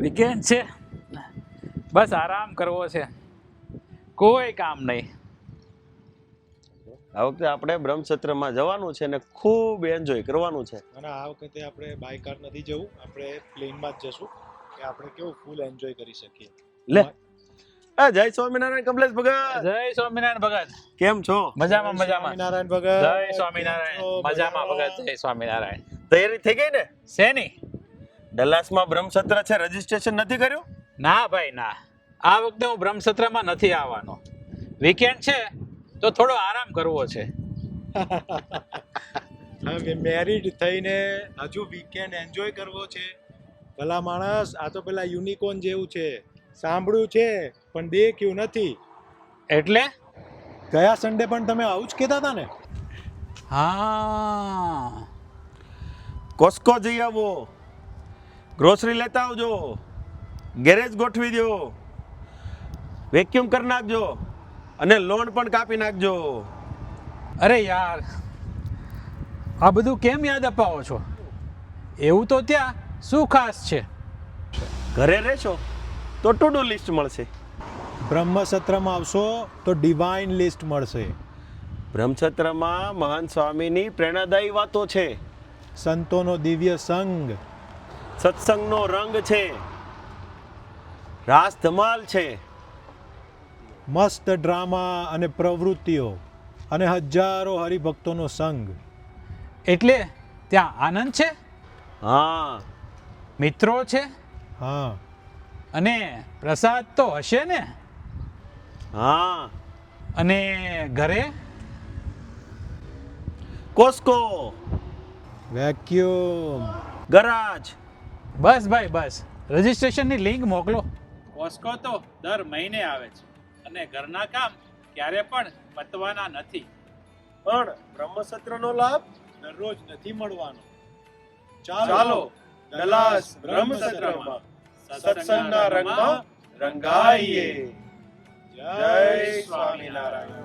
Weekend છે, બસ આરામ કરવો છે, કોઈ કામ નહીં. આ વખતે આપણે બ્રહ્મસત્રમાં જવાનું છે ને ખૂબ એન્જોય કરવાનું છે. અને આ વખતે આપણે બાય કાર નથી જવું, આપણે પ્લેનમાં જ જશું કે આપણે કેવું ફૂલ એન્જોય કરી શકીએ. લે જય સ્વામિનારાયણ કમલેશ ભગત. જય સ્વામિનારાયણ ભગત. કેમ છો? મજામાં મજામાં. સ્વામિનારાયણ ભગત. જય સ્વામિનારાયણ. મજામાં ભગત. જય સ્વામિનારાયણ. તૈયારી થઈ ગઈ ને? શેની? ડલ્લાસમાં બ્રહ્મસત્ર છે, રજીસ્ટ્રેશન નથી કર્યું? ના ભાઈ ના, આ વખતે હું બ્રહ્મસત્રમાં નથી આવવાનો. વીકેન્ડ છે તો થોડો આરામ કરવો છે. હવે મેરિડ થઈને હજુ વીકેન્ડ એન્જોય કરવો છે? ભલા માણસ, આ તો પેલા યુનિકોર્ન જેવું છે, સાંભળ્યું છે પણ દેખ્યું નથી. એટલે ગયા સન્ડે પણ તમે આવું જ કહેતા હતા ને? હા, કોસ્કો જઈ આવો, ગ્રોસરી લેતા આવજો, ગેરેજ ગોઠવી દો, વેક્યુમ કરી નાખજો અને લોન પણ કાપી નાખજો. અરે યાર, આ બધું કેમ યાદ અપાવો છો? એવું તો ત્યાં શું ખાસ છે? ઘરે રહેશો તો ટુ ડુ લિસ્ટ મળશે, બ્રહ્મસત્રમાં આવશો તો ડિવાઇન લિસ્ટ મળશે. બ્રહ્મસત્રમાં મહાન સ્વામીની પ્રેરણાદાયી વાતો છે, સંતોનો દિવ્ય સંગ, સત્સંગનો રંગ છે, રાસ ધમાલ છે, મસ્ત ડ્રામા અને પ્રવૃત્તિઓ અને હજારો હરિભક્તોનો સંગ. એટલે ત્યાં આનંદ છે, હા મિત્રો છે હા, અને પ્રસાદ તો હશે ને? હા અને ઘરે કોસ્કો, વેક્યુમ. ગરાજ. બસ ભાઈ બસ, રજીસ્ટ્રેશનની લિંક મોકલો. કોસ્કો તો દર મહિને આવે છે અને ઘરના કામ ક્યારે પણ પતવાના નથી. પણ બ્રહ્મસત્રનો લાભ દરરોજ નથી મળવાનો. ચાલો ડલ્લાસ બ્રહ્મસત્રમાં સત્સંગના રંગમાં રંગાઈએ. જય સ્વામિનારાયણ.